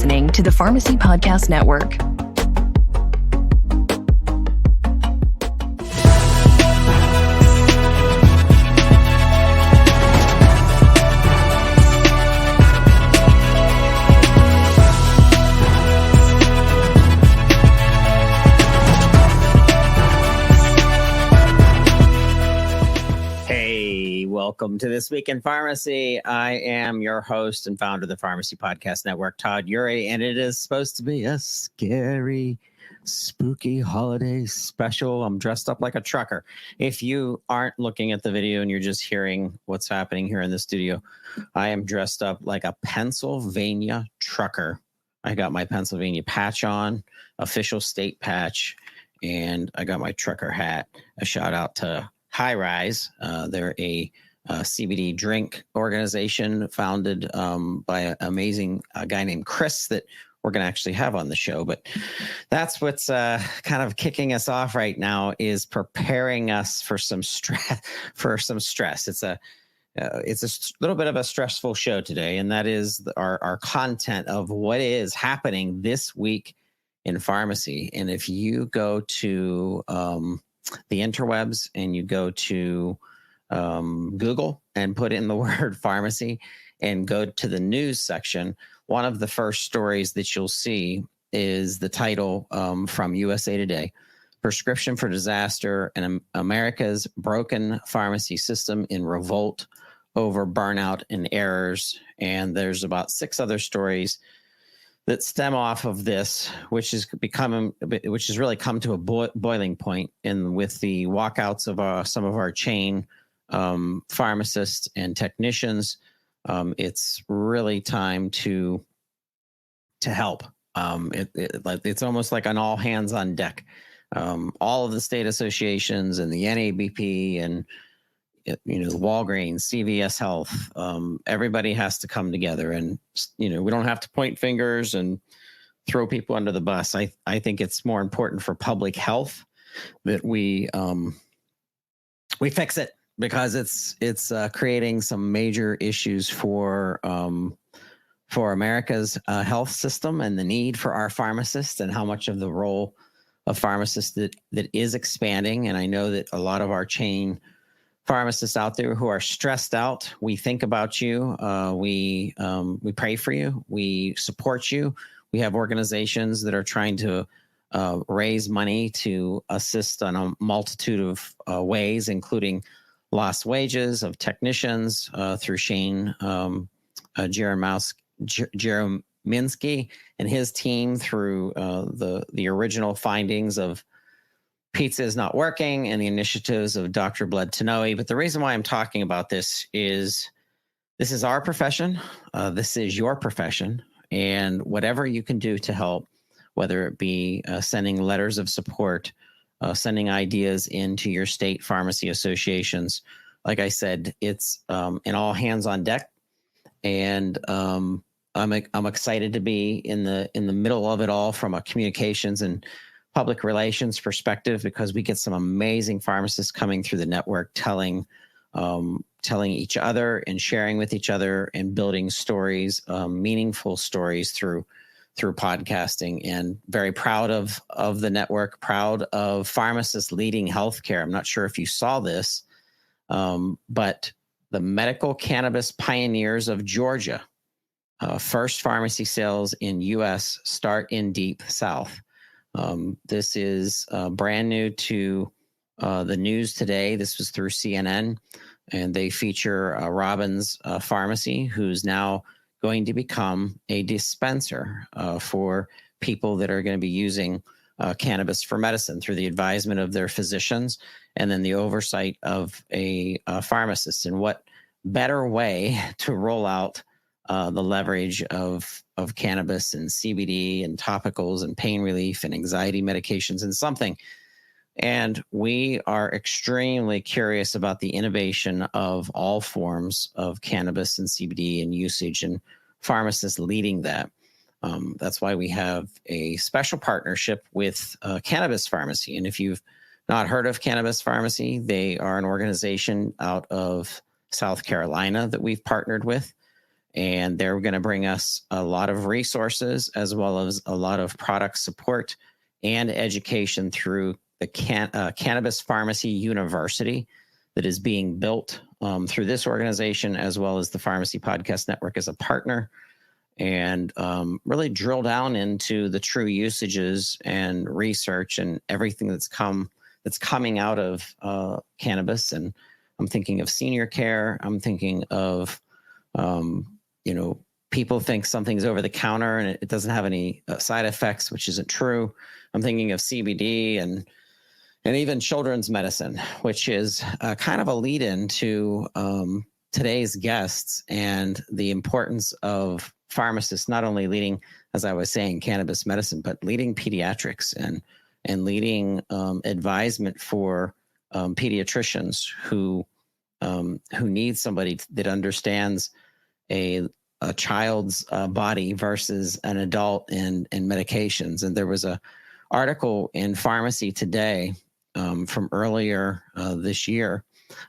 listening to the Pharmacy Podcast Network. Welcome to This Week in Pharmacy. I am your host and founder of the Pharmacy Podcast Network, Todd Urey, and it is supposed to be a scary, spooky holiday special. I'm dressed up like a trucker. If you aren't looking at the video and you're just hearing what's happening here in the studio, I am dressed up like a Pennsylvania trucker. I got my Pennsylvania patch on, official state patch, and I got my trucker hat. A shout out to High Rise. They're a CBD drink organization founded by an amazing guy named Chris that we're going to actually have on the show. But that's what's kind of kicking us off right now, is preparing us for some stress. It's a little bit of a stressful show today, and that is our content of what is happening this week in pharmacy. And if you go to the interwebs and you go to Google and put in the word pharmacy and go to the news section, one of the first stories that you'll see is the title from USA Today: Prescription for Disaster and America's Broken Pharmacy System in Revolt Over Burnout and Errors. And there's about 6 other stories that stem off of this, which has really come to a boiling point with the walkouts of some of our chain pharmacists and technicians. It's really time to help. It's almost like an all hands on deck. All of the state associations and the NABP and Walgreens, CVS Health, everybody has to come together, and we don't have to point fingers and throw people under the bus. I think it's more important for public health that we fix it, because it's creating some issues issues for America's health system, and the need for our pharmacists, and how much of the role of pharmacists that is expanding. And I know that a lot of our chain pharmacists out there who are stressed out, we think about you. We pray for you. We support you. We have organizations that are trying to raise money to assist on a multitude of ways, including lost wages of technicians through Shane Jerominski and his team, through the original findings of pizza is not working and the initiatives of Dr. Bled Tanoe. But the reason why I'm talking about this is our profession. This is your profession. And whatever you can do to help, whether it be sending letters of support, sending ideas into your state pharmacy associations. Like I said, it's an all hands on deck. And I'm excited to be in the middle of it all from a communications and public relations perspective, because we get some amazing pharmacists coming through the network, telling each other and sharing with each other and building stories, meaningful stories through podcasting. And very proud of the network, proud of pharmacists leading healthcare. I'm not sure if you saw this, but the medical cannabis pioneers of Georgia, first pharmacy sales in U.S. start in Deep South. This is brand new to the news today. This was through CNN, and they feature Robbins Pharmacy, who's now going to become a dispenser for people that are going to be using cannabis for medicine through the advisement of their physicians, and then the oversight of a pharmacist. And what better way to roll out the leverage of cannabis and CBD and topicals and pain relief and anxiety medications and something. And we are extremely curious about the innovation of all forms of cannabis and CBD and usage, and pharmacists leading that. That's why we have a special partnership with Cannabis Pharmacy. And if you've not heard of Cannabis Pharmacy, they are an organization out of South Carolina that we've partnered with. and they're going to bring us a lot of resources as well as a lot of product support and education through the Cannabis Pharmacy University that is being built through this organization, as well as the Pharmacy Podcast Network as a partner, and really drill down into the true usages and research and everything that's coming out of cannabis. And I'm thinking of senior care. I'm thinking of, people think something's over the counter and it doesn't have any side effects, which isn't true. I'm thinking of CBD and even children's medicine, which is kind of a lead in to today's guests and the importance of pharmacists, not only leading, as I was saying, cannabis medicine, but leading pediatrics and leading advisement for pediatricians who need somebody that understands a child's body versus an adult and medications. And there was a article in Pharmacy Today from earlier this year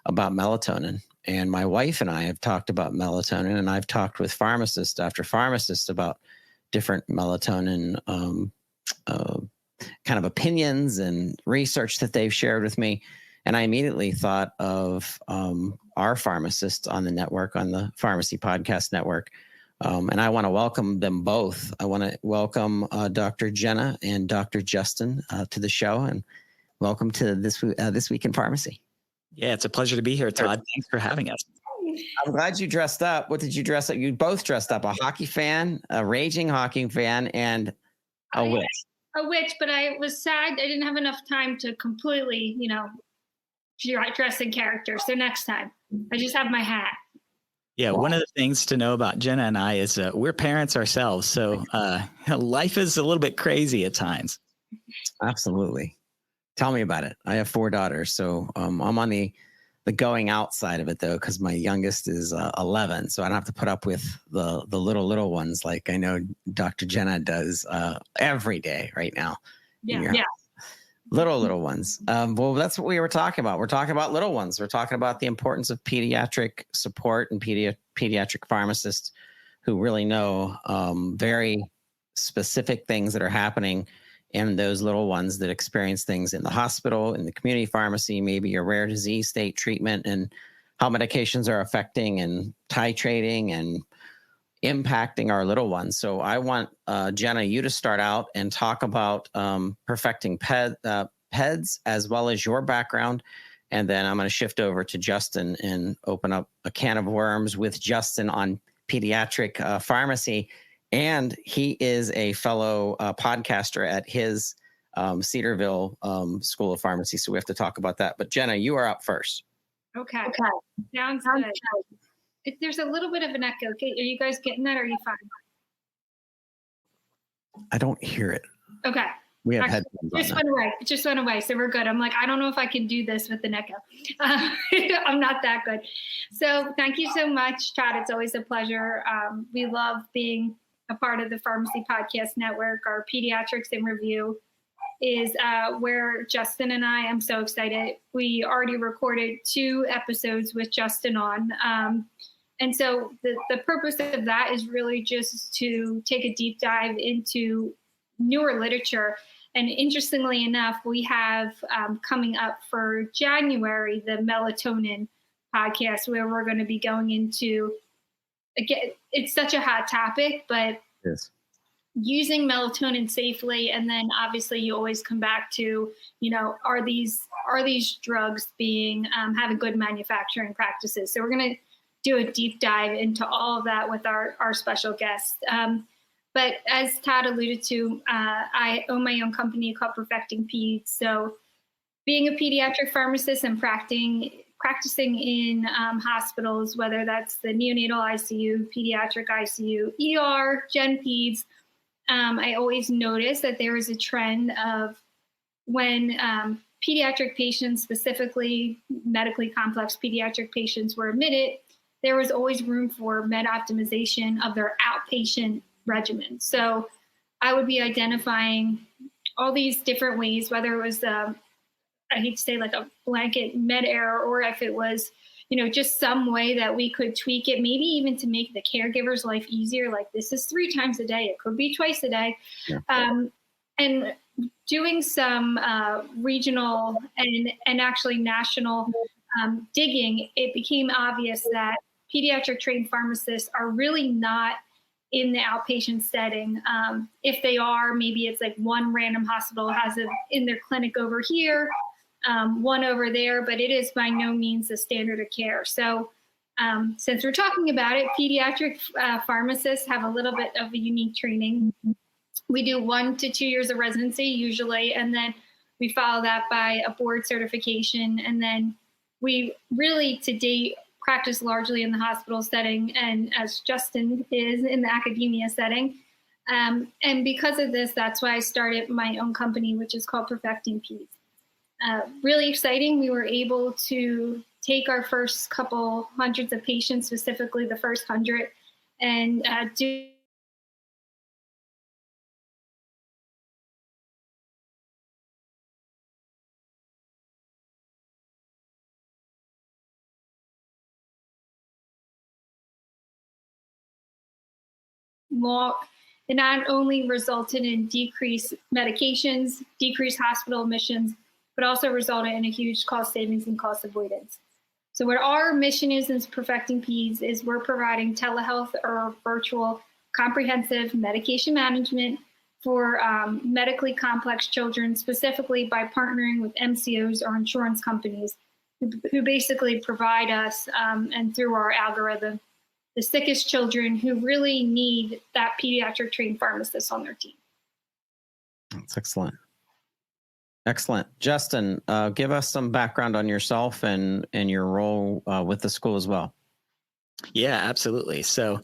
about melatonin. And my wife and I have talked about melatonin, and I've talked with pharmacist after pharmacist about different melatonin kind of opinions and research that they've shared with me. And I immediately thought of our pharmacist on the network, on the Pharmacy Podcast Network. And I want to welcome them both. I want to welcome Dr. Jenna and Dr. Justin to the show, and welcome to this Week in Pharmacy. Yeah, it's a pleasure to be here, Todd. Thanks for having us. I'm glad you dressed up. What did you dress up? You both dressed up. A hockey fan, a raging hockey fan, and a witch. A witch, but I was sad I didn't have enough time to completely, dress in character. So next time, I just have my hat. Yeah, one of the things to know about Jenna and I is we're parents ourselves. So life is a little bit crazy at times. Absolutely. Tell me about it. I have 4 daughters, so I'm on the going out side of it, though, because my youngest is 11, so I don't have to put up with the little ones like I know Dr. Jenna does every day right now. Yeah. Little ones. Well, that's what we were talking about. We're talking about little ones. We're talking about the importance of pediatric support and pediatric pharmacists who really know very specific things that are happening in those little ones that experience things in the hospital, in the community pharmacy, maybe a rare disease state treatment, and how medications are affecting and titrating and impacting our little ones. So I want, Jenna, you to start out and talk about perfecting PEDs as well as your background. And then I'm going to shift over to Justin and open up a can of worms with Justin on pediatric pharmacy. And he is a fellow podcaster at his Cedarville School of Pharmacy. So we have to talk about that. But Jenna, you are up first. Okay. Sounds good. If there's a little bit of an echo, okay, are you guys getting that? Or are you fine? I don't hear it. Okay. We have headphones on. It just went away. So we're good. I'm like, I don't know if I can do this with an echo. I'm not that good. So thank you so much, Todd. It's always a pleasure. We love being a part of the Pharmacy Podcast Network. Our Pediatrics in Review is where Justin and I am so excited. We already recorded 2 episodes with Justin on. And so the purpose of that is really just to take a deep dive into newer literature. And interestingly enough, we have coming up for January, the melatonin podcast, where we're going to be going into, again, it's such a hot topic, but yes, using melatonin safely. And then obviously you always come back to, are these drugs being, having good manufacturing practices? So we're going to do a deep dive into all of that with our special guest. But as Todd alluded to, I own my own company called Perfecting Peds. So being a pediatric pharmacist and practicing in hospitals, whether that's the neonatal ICU, pediatric ICU, ER, Gen Peds, I always noticed that there was a trend of when pediatric patients, specifically medically complex pediatric patients, were admitted, there was always room for med optimization of their outpatient regimen. So I would be identifying all these different ways, whether it was I hate to say like a blanket med error, or if it was, just some way that we could tweak it, maybe even to make the caregiver's life easier. Like, this is 3 times a day. It could be twice a day. Yeah. And doing some regional and actually national digging, it became obvious that pediatric trained pharmacists are really not in the outpatient setting. If they are, maybe it's like one random hospital has it in their clinic over here, one over there, but it is by no means the standard of care. So since we're talking about it, pediatric pharmacists have a little bit of a unique training. We do 1 to 2 years of residency usually, and then we follow that by a board certification. And then we really, to date, practice largely in the hospital setting, and as Justin is, in the academia setting. And because of this, that's why I started my own company, which is called Perfecting Peds. Really exciting. We were able to take our first couple hundreds of patients, specifically the first 100, and do it not only resulted in decreased medications, decreased hospital admissions, but also resulted in a huge cost savings and cost avoidance. So what our mission is in Perfecting Peds is we're providing telehealth or virtual comprehensive medication management for medically complex children, specifically by partnering with MCOs or insurance companies who basically provide us, and through our algorithm, the sickest children who really need that pediatric trained pharmacist on their team. That's excellent. Excellent. Justin, give us some background on yourself and your role with the school as well. Yeah, absolutely. So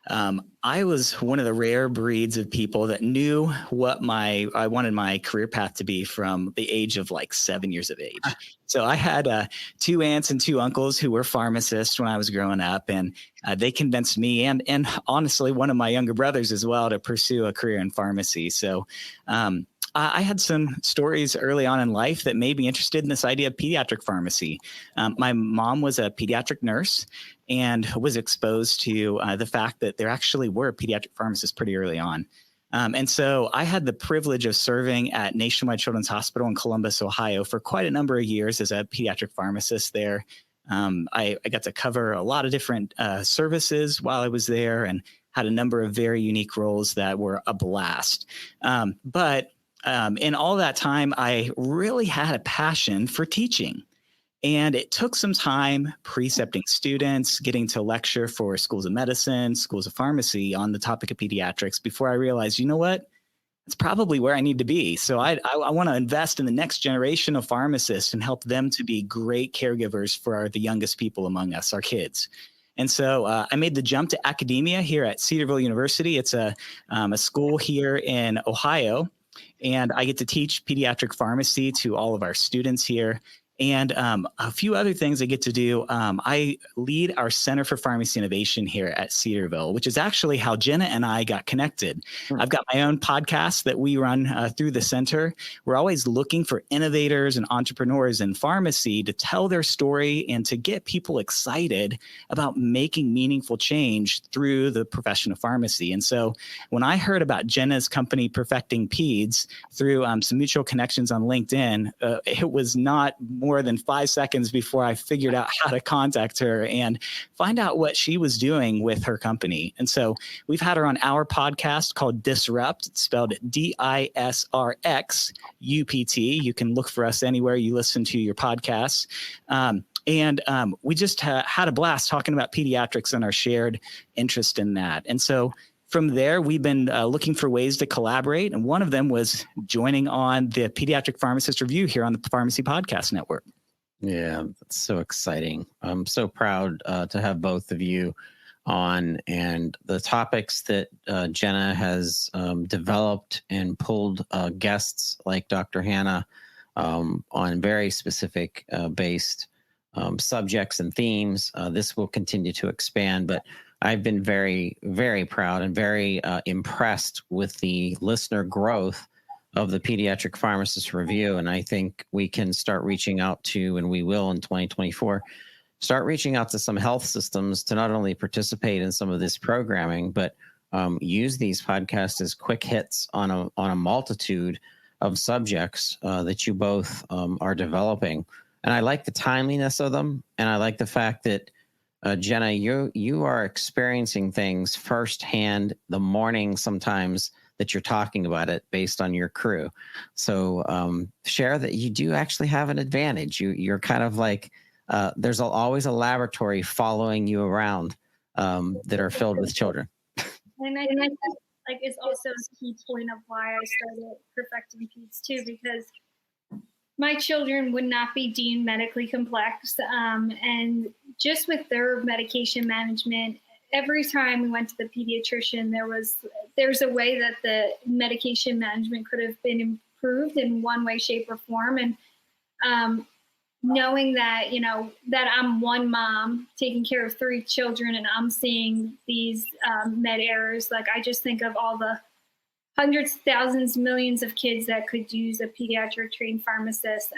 I was one of the rare breeds of people that knew what I wanted my career path to be from the age of like 7 years of age. So I had 2 aunts and 2 uncles who were pharmacists when I was growing up, and they convinced me and honestly one of my younger brothers as well to pursue a career in pharmacy. So I had some stories early on in life that made me interested in this idea of pediatric pharmacy. My mom was a pediatric nurse and was exposed to the fact that there actually were pediatric pharmacists pretty early on. And so I had the privilege of serving at Nationwide Children's Hospital in Columbus, Ohio for quite a number of years as a pediatric pharmacist there. I got to cover a lot of different services while I was there and had a number of very unique roles that were a blast. But in all that time, I really had a passion for teaching. And it took some time precepting students, getting to lecture for schools of medicine, schools of pharmacy on the topic of pediatrics before I realized, you know what? It's probably where I need to be. So I want to invest in the next generation of pharmacists and help them to be great caregivers for the youngest people among us, our kids. And so I made the jump to academia here at Cedarville University. It's a school here in Ohio. And I get to teach pediatric pharmacy to all of our students here. And a few other things I get to do. I lead our Center for Pharmacy Innovation here at Cedarville, which is actually how Jenna and I got connected. I've got my own podcast that we run through the center. We're always looking for innovators and entrepreneurs in pharmacy to tell their story and to get people excited about making meaningful change through the profession of pharmacy. And so when I heard about Jenna's company, Perfecting Peds, through some mutual connections on LinkedIn, it was not more than 5 seconds before I figured out how to contact her and find out what she was doing with her company. And so we've had her on our podcast called Disrupt. It's spelled DISRX UPT. You can look for us anywhere you listen to your podcasts. And we just had a blast talking about pediatrics and our shared interest in that. And so from there, we've been looking for ways to collaborate. And one of them was joining on the Pediatric Pharmacist Review here on the Pharmacy Podcast Network. Yeah, that's so exciting. I'm so proud to have both of you on, and the topics that Jenna has developed and pulled guests like Dr. Hannah on very specific based subjects and themes. This will continue to expand, but I've been very, very proud and very impressed with the listener growth of the Pediatric Pharmacist Review. And I think we can start reaching out to, and we will in 2024, start reaching out to some health systems to not only participate in some of this programming, but use these podcasts as quick hits on a multitude of subjects that you both are developing. And I like the timeliness of them, and I like the fact that Jenna, you are experiencing things firsthand the morning sometimes that you're talking about it based on your crew. So share that you do actually have an advantage. You're kind of like, there's always a laboratory following you around that are filled with children. And I think that, like, is also a key point of why I started Perfecting Peds too, because my children would not be deemed medically complex. And just with their medication management, every time we went to the pediatrician, there's a way that the medication management could have been improved in one way, shape, or form. And knowing that, that I'm one mom taking care of 3 children and I'm seeing these med errors, like I just think of all the hundreds, thousands, millions of kids that could use a pediatric trained pharmacist.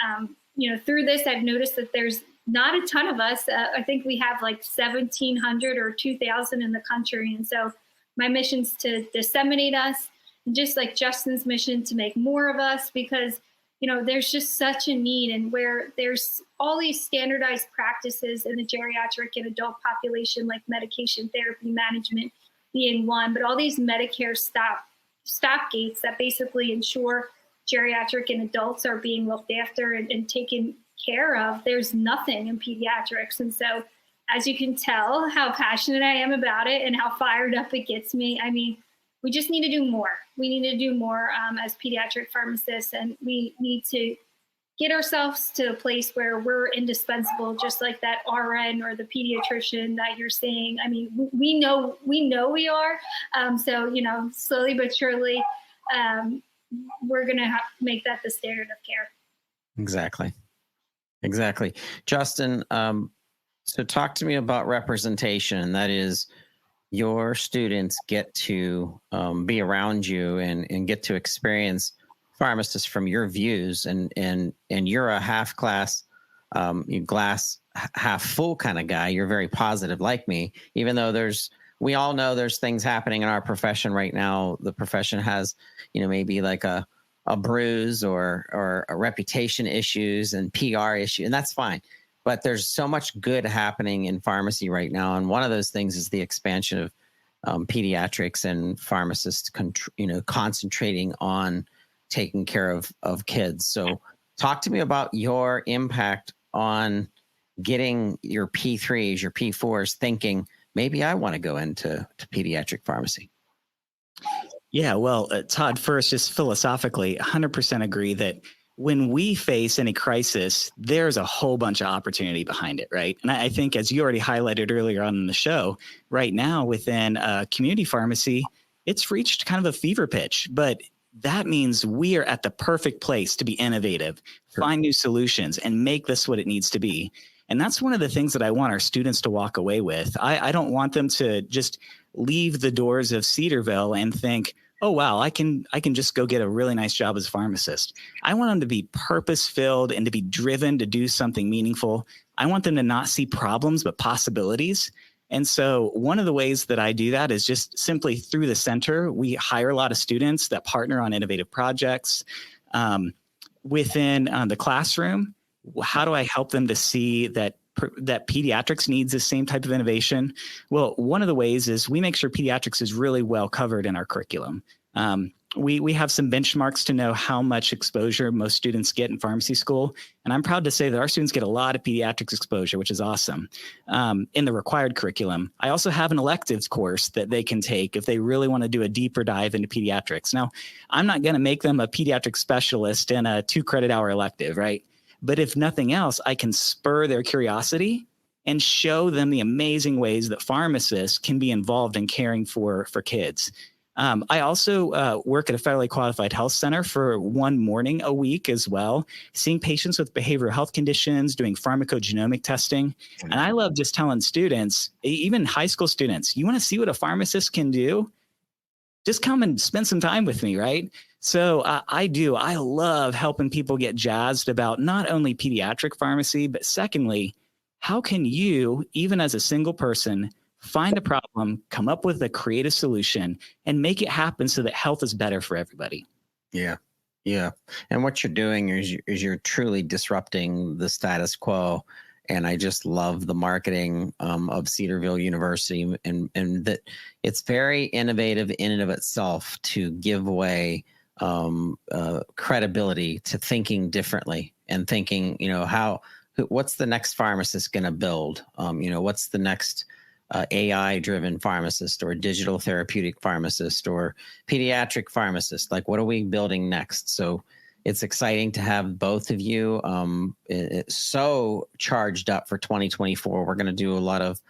Through this, I've noticed that there's not a ton of us. I think we have like 1,700 or 2,000 in the country. And so my mission's to disseminate us, and just like Justin's mission to make more of us, because there's just such a need, and where there's all these standardized practices in the geriatric and adult population, like medication therapy management being one, but all these Medicare stop gates that basically ensure geriatric and adults are being looked after and taken care of. There's nothing in pediatrics. And so, as you can tell how passionate I am about it and how fired up it gets me, I mean, we just need to do more. We need to do more as pediatric pharmacists, and we need to get ourselves to a place where we're indispensable, just like that RN or the pediatrician that you're saying. I mean, we know we are. So, slowly but surely, we're going to make that the standard of care. Exactly. Justin, so talk to me about representation. That is, your students get to be around you and get to experience pharmacists from your views, and you're a half glass half full kind of guy. You're very positive like me, even though we all know there's things happening in our profession right now. The profession has, maybe like a bruise or a reputation issues and PR issue, and that's fine. But there's so much good happening in pharmacy right now. And one of those things is the expansion of pediatrics and pharmacists, concentrating on taking care of kids. So talk to me about your impact on getting your P3s, your P4s thinking, maybe I want to go into pediatric pharmacy. Yeah, well, Todd, first, just philosophically, 100% agree that when we face any crisis, there's a whole bunch of opportunity behind it, right? And I think, as you already highlighted earlier on in the show, right now within community pharmacy, it's reached kind of a fever pitch, but that means we are at the perfect place to be innovative, find new solutions, and make this what it needs to be. And that's one of the things that I want our students to walk away with. I don't want them to just leave the doors of Cedarville and think, oh, wow, I can just go get a really nice job as a pharmacist. I want them to be purpose-filled and to be driven to do something meaningful. I want them to not see problems, but possibilities. And so one of the ways that I do that is just simply through the center. We hire a lot of students that partner on innovative projects within the classroom. How do I help them to see that pediatrics needs the same type of innovation? Well, one of the ways is we make sure pediatrics is really well covered in our curriculum. We have some benchmarks to know how much exposure most students get in pharmacy school. And I'm proud to say that our students get a lot of pediatrics exposure, which is awesome, in the required curriculum. I also have an electives course that they can take if they really want to do a deeper dive into pediatrics. Now, I'm not going to make them a pediatric specialist in a 2-credit-hour elective, right? But if nothing else, I can spur their curiosity and show them the amazing ways that pharmacists can be involved in caring for kids. I also work at a federally qualified health center for one morning a week as well, seeing patients with behavioral health conditions, doing pharmacogenomic testing. And I love just telling students, even high school students, you want to see what a pharmacist can do? Just come and spend some time with me, right? So I love helping people get jazzed about not only pediatric pharmacy, but secondly, how can you, even as a single person, find a problem, come up with a creative solution, and make it happen so that health is better for everybody? Yeah. Yeah. And what you're doing is you're truly disrupting the status quo. And I just love the marketing of Cedarville University, and that it's very innovative in and of itself to give away credibility to thinking differently and thinking, what's the next pharmacist going to build? What's the next AI-driven pharmacist or digital therapeutic pharmacist or pediatric pharmacist? Like, what are we building next? So it's exciting to have both of you. It's so charged up for 2024. We're going to do a lot of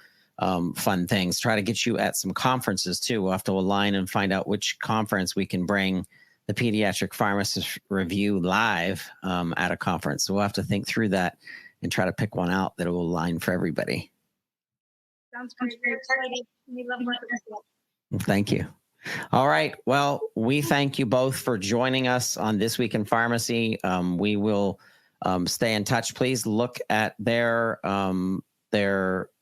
fun things, try to get you at some conferences too. We'll have to align and find out which conference we can bring the Pediatric Pharmacist Review live at a conference. So we'll have to think through that and try to pick one out that will align for everybody. Sounds great. Very exciting. We love working with you. Thank you. All right. Well, we thank you both for joining us on This Week in Pharmacy. We will stay in touch. Please look at their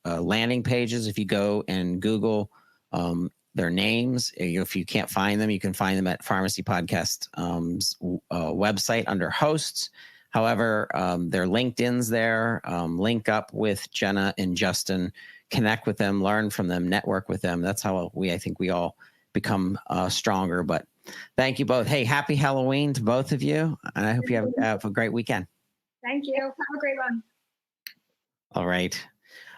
landing pages. If you go and Google their names, if you can't find them, you can find them at Pharmacy Podcast website under hosts. However, their LinkedIn's there. Link up with Jenna and Justin. Connect with them, learn from them, network with them. That's how I think we all become stronger. But thank you both. Hey, happy Halloween to both of you. And I hope you have a great weekend. Thank you. Have a great one. All right.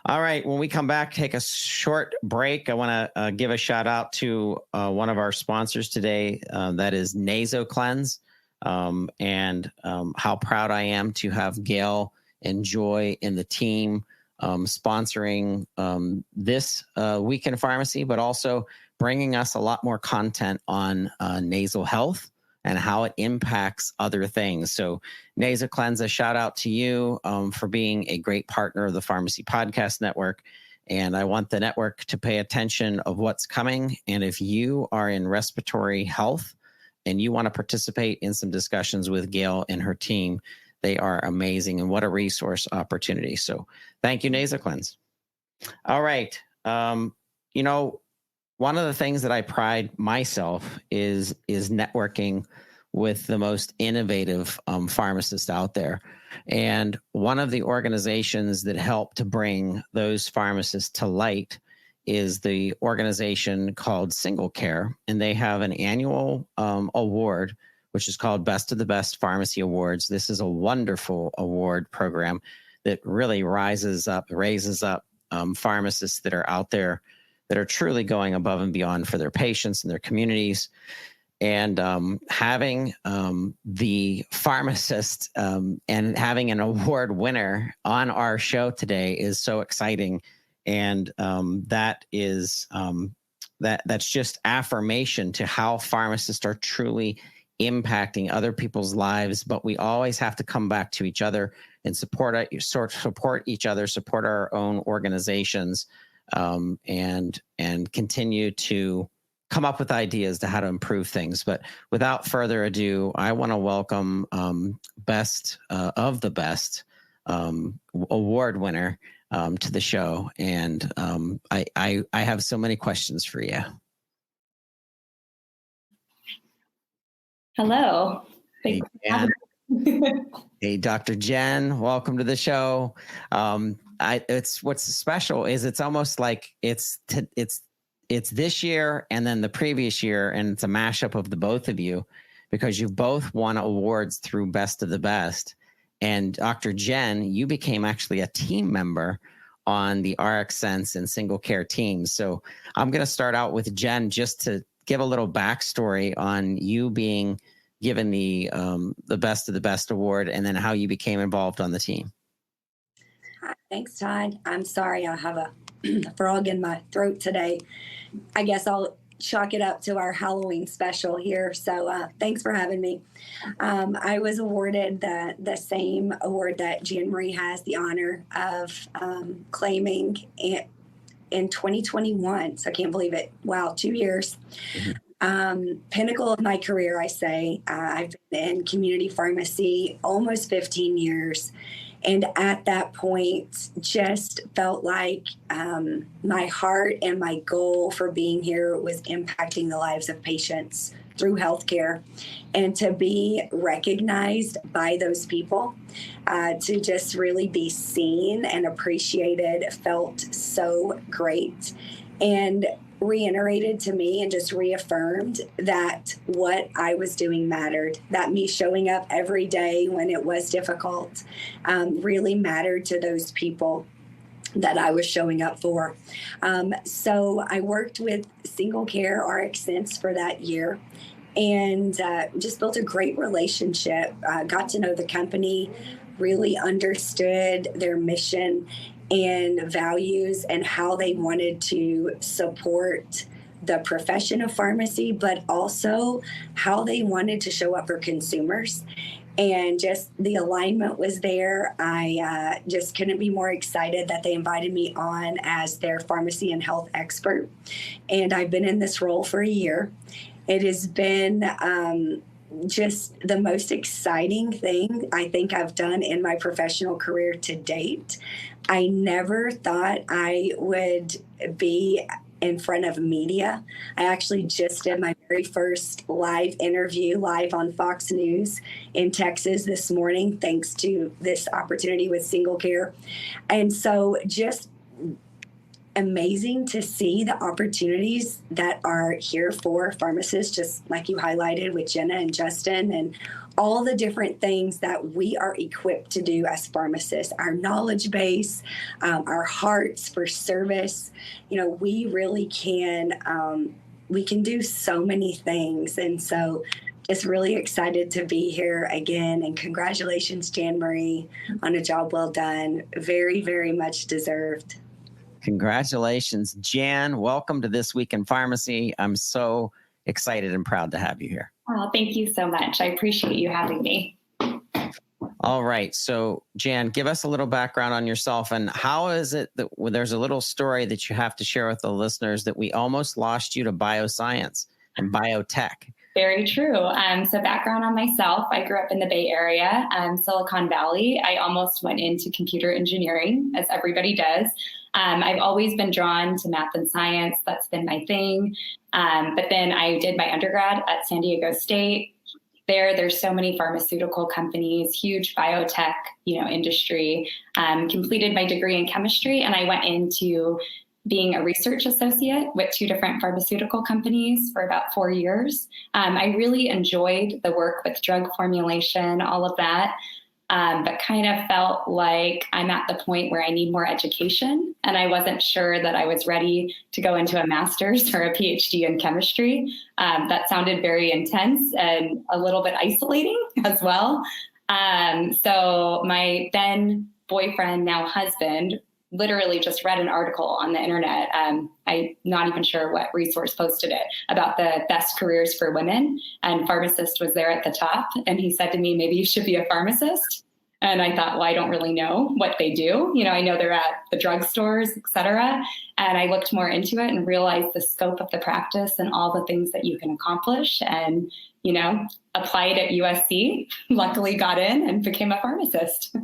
All right. When we come back, take a short break. I want to give a shout out to one of our sponsors today. That is NasoCleanse. And how proud I am to have Gail and Joy and the team sponsoring this Week in Pharmacy, but also bringing us a lot more content on nasal health and how it impacts other things. So NasoCleanse, a shout out to you for being a great partner of the Pharmacy Podcast Network. And I want the network to pay attention of what's coming. And if you are in respiratory health and you want to participate in some discussions with Gail and her team, they are amazing. And what a resource opportunity. So thank you, NasoCleanse. All right. One of the things that I pride myself is networking with the most innovative pharmacists out there. And one of the organizations that help to bring those pharmacists to light is the organization called SingleCare. And they have an annual award, which is called Best of the Best Pharmacy Awards. This is a wonderful award program that really raises up pharmacists that are out there that are truly going above and beyond for their patients and their communities. And having the pharmacist and having an award winner on our show today is so exciting. And that is that's just affirmation to how pharmacists are truly impacting other people's lives. But we always have to come back to each other and support each other, support our own organizations, and continue to come up with ideas to how to improve things. But without further ado, I want to welcome Best of the Best award winner to the show. And I have so many questions for you. Hello. Hey, hey, Dr. Jen, welcome to the show. It's what's special is it's almost like it's this year and then the previous year, and it's a mashup of the both of you because you both won awards through Best of the Best. And Dr. Jen, you became actually a team member on the RxSense and SingleCare teams. So I'm going to start out with Jen just to give a little backstory on you being given the Best of the Best award and then how you became involved on the team. Hi, thanks, Todd. I'm sorry I have a frog in my throat today. I guess I'll chalk it up to our Halloween special here. So thanks for having me. I was awarded the same award that Jean Marie has the honor of claiming in 2021. So I can't believe it. Wow, 2 years. Pinnacle of my career, I say. I've been in community pharmacy almost 15 years. And at that point, just felt like my heart and my goal for being here was impacting the lives of patients through healthcare, and to be recognized by those people, to just really be seen and appreciated felt so great, and reiterated to me and just reaffirmed that what I was doing mattered, that me showing up every day when it was difficult really mattered to those people that I was showing up for. So I worked with SingleCare RxSense for that year, and just built a great relationship, got to know the company, really understood their mission and values and how they wanted to support the profession of pharmacy, but also how they wanted to show up for consumers. And just the alignment was there. I just couldn't be more excited that they invited me on as their pharmacy and health expert. And I've been in this role for a year. It has been just the most exciting thing I think I've done in my professional career to date. I never thought I would be in front of media. I actually just did my very first live interview live on Fox News in Texas this morning, thanks to this opportunity with SingleCare. And so just amazing to see the opportunities that are here for pharmacists, just like you highlighted with Jenna and Justin, and all the different things that we are equipped to do as pharmacists, our knowledge base, our hearts for service. You know, we really can, we can do so many things. And so just really excited to be here again. And congratulations, Jan Marie, on a job well done. Very, very much deserved. Congratulations, Jan. Welcome to This Week in Pharmacy. I'm so excited and proud to have you here. Oh, thank you so much. I appreciate you having me. All right. So, Jan, give us a little background on yourself, and how is it that there's a little story that you have to share with the listeners that we almost lost you to bioscience and biotech? Very true. So background on myself, I grew up in the Bay Area, Silicon Valley. I almost went into computer engineering, as everybody does. I've always been drawn to math and science. That's been my thing. But then I did my undergrad at San Diego State. There's so many pharmaceutical companies, huge biotech, industry. Completed my degree in chemistry, and I went into being a research associate with 2 different pharmaceutical companies for about 4 years. I really enjoyed the work with drug formulation, all of that, but kind of felt like I'm at the point where I need more education, and I wasn't sure that I was ready to go into a master's or a PhD in chemistry. That sounded very intense and a little bit isolating as well. So my then boyfriend, now husband, literally just read an article on the internet. I'm not even sure what resource posted it, about the best careers for women, and pharmacist was there at the top. And he said to me, maybe you should be a pharmacist. And I thought, well, I don't really know what they do. I know they're at the drugstores, et cetera. And I looked more into it and realized the scope of the practice and all the things that you can accomplish, and, applied at USC, luckily got in and became a pharmacist.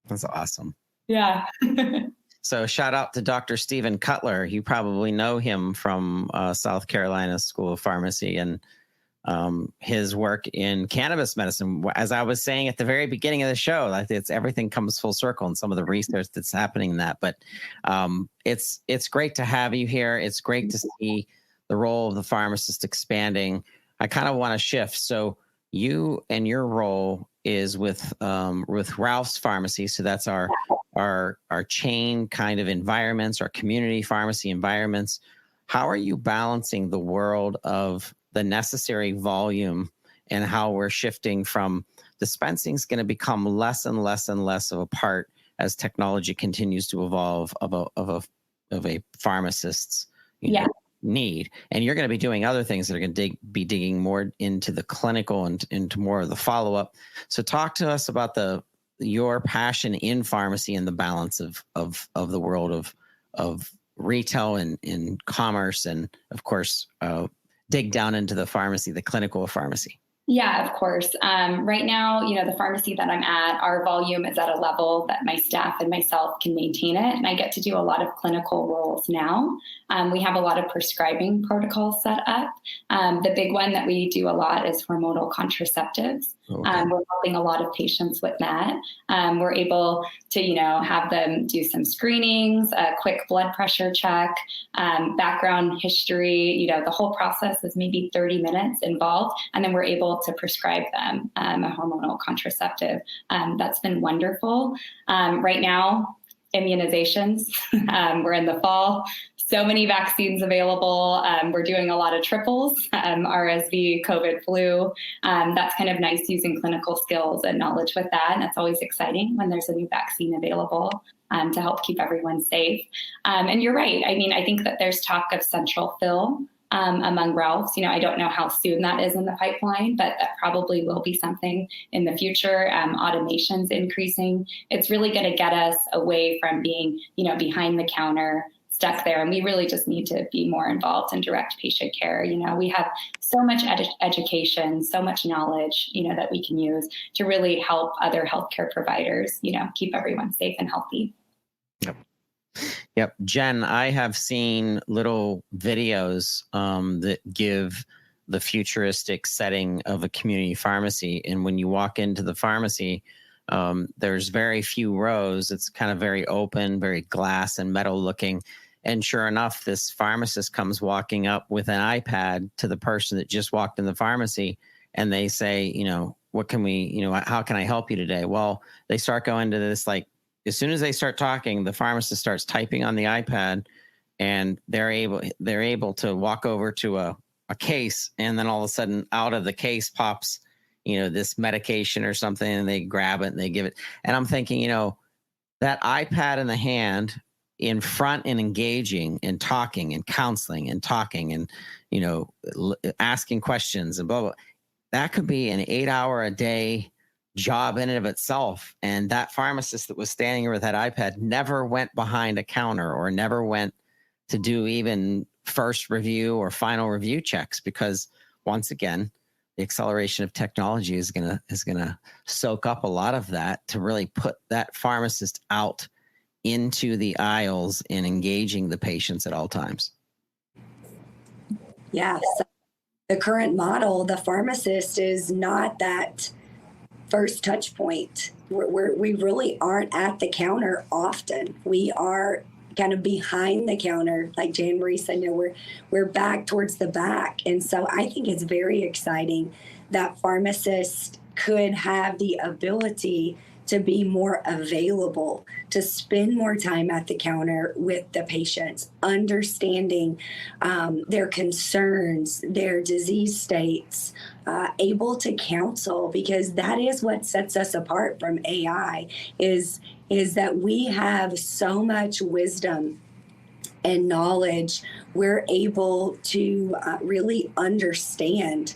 That's awesome. Yeah. So shout out to Dr. Stephen Cutler. You probably know him from South Carolina School of Pharmacy, and his work in cannabis medicine. As I was saying at the very beginning of the show, like everything comes full circle in some of the research that's happening in that. But it's great to have you here. It's great to see the role of the pharmacist expanding. I kind of want to shift. So you and your role is with Ralph's Pharmacy. So that's our chain kind of environments, our community pharmacy environments. How are you balancing the world of the necessary volume and how we're shifting from dispensing is going to become less and less and less of a part as technology continues to evolve of a pharmacist's need, and you're going to be doing other things that are going to be digging more into the clinical and into more of the follow-up. So talk to us about your passion in pharmacy and the balance of the world of retail and in commerce, and of course dig down into the pharmacy, the clinical pharmacy. Yeah, of course. Right now, the pharmacy that I'm at, our volume is at a level that my staff and myself can maintain it. And I get to do a lot of clinical roles now. We have a lot of prescribing protocols set up. The big one that we do a lot is hormonal contraceptives. Okay. We're helping a lot of patients with that. We're able to, have them do some screenings, a quick blood pressure check, background history. The whole process is maybe 30 minutes involved. And then we're able to prescribe them a hormonal contraceptive. That's been wonderful. Right now, immunizations. We're in the fall. So many vaccines available. We're doing a lot of triples, RSV, COVID, flu. That's kind of nice using clinical skills and knowledge with that. And it's always exciting when there's a new vaccine available to help keep everyone safe. And you're right. I mean, I think that there's talk of central fill among Ralphs. I don't know how soon that is in the pipeline, but that probably will be something in the future. Automation's increasing. It's really going to get us away from being, behind the counter, stuck there. And we really just need to be more involved in direct patient care. We have so much education, so much knowledge, that we can use to really help other healthcare providers, keep everyone safe and healthy. Yep. Jen, I have seen little videos that give the futuristic setting of a community pharmacy. And when you walk into the pharmacy, there's very few rows. It's kind of very open, very glass and metal looking. And sure enough, this pharmacist comes walking up with an iPad to the person that just walked in the pharmacy. And they say, what can we, how can I help you today? Well, they start going to this, like, as soon as they start talking, the pharmacist starts typing on the iPad, and they're able to walk over to a case, and then all of a sudden out of the case pops, this medication or something, and they grab it and they give it. And I'm thinking, that iPad in the hand, in front and engaging and talking and counseling and talking and, asking questions and blah, blah, that could be an 8-hour a day job in and of itself. And that pharmacist that was standing with that iPad never went behind a counter or never went to do even first review or final review checks, because once again, the acceleration of technology is gonna soak up a lot of that to really put that pharmacist out into the aisles and engaging the patients at all times. Yeah. So the current model, the pharmacist is not that first touch point. We really aren't at the counter often. We are kind of behind the counter, like Jan Marie said. We're back towards the back, and so I think it's very exciting that pharmacists could have the ability to be more available, to spend more time at the counter with the patients, understanding their concerns, their disease states, able to counsel, because that is what sets us apart from AI, is that we have so much wisdom and knowledge. We're able to really understand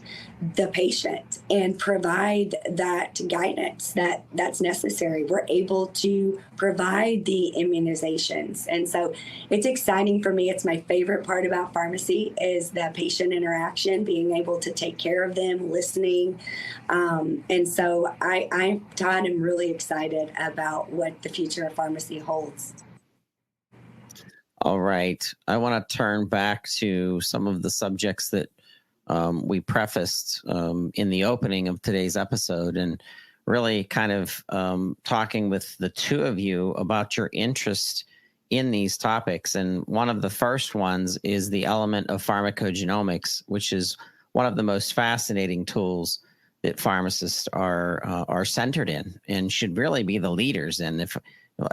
the patient and provide that guidance that's necessary. We're able to provide the immunizations. And so it's exciting for me. It's my favorite part about pharmacy is the patient interaction, being able to take care of them, listening. And so Todd, am really excited about what the future of pharmacy holds. All right. I want to turn back to some of the subjects that we prefaced in the opening of today's episode, and really kind of talking with the two of you about your interest in these topics. And one of the first ones is the element of pharmacogenomics, which is one of the most fascinating tools that pharmacists are centered in and should really be the leaders in.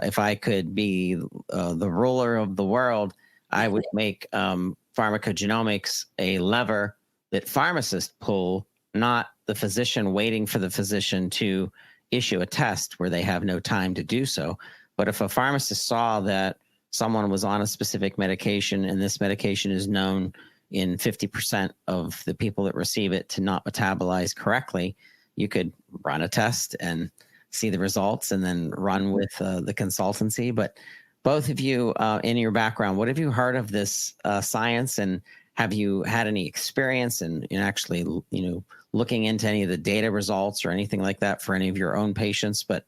If I could be the ruler of the world, I would make pharmacogenomics a lever that pharmacists pull, not the physician waiting for the physician to issue a test where they have no time to do so. But if a pharmacist saw that someone was on a specific medication and this medication is known in 50% of the people that receive it to not metabolize correctly, you could run a test and see the results and then run with the consultancy. But both of you, in your background, what have you heard of this science, and have you had any experience in actually, looking into any of the data results or anything like that for any of your own patients, but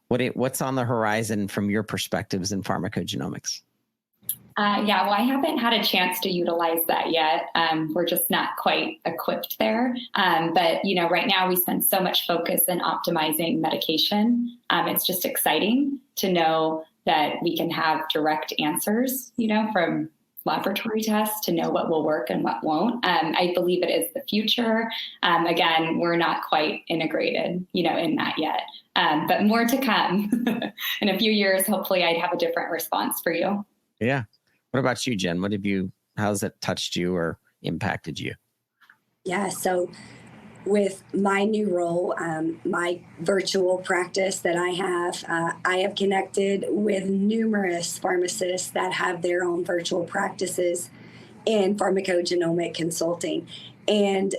what's on the horizon from your perspectives in pharmacogenomics? Yeah, well, I haven't had a chance to utilize that yet. We're just not quite equipped there. But, right now we spend so much focus in optimizing medication. It's just exciting to know that we can have direct answers, from laboratory tests to know what will work and what won't. I believe it is the future. Again, we're not quite integrated, in that yet. But more to come. In a few years, hopefully I'd have a different response for you. Yeah. What about you, Jen? How's it touched you or impacted you? Yeah, so with my new role, my virtual practice that I have connected with numerous pharmacists that have their own virtual practices in pharmacogenomic consulting, and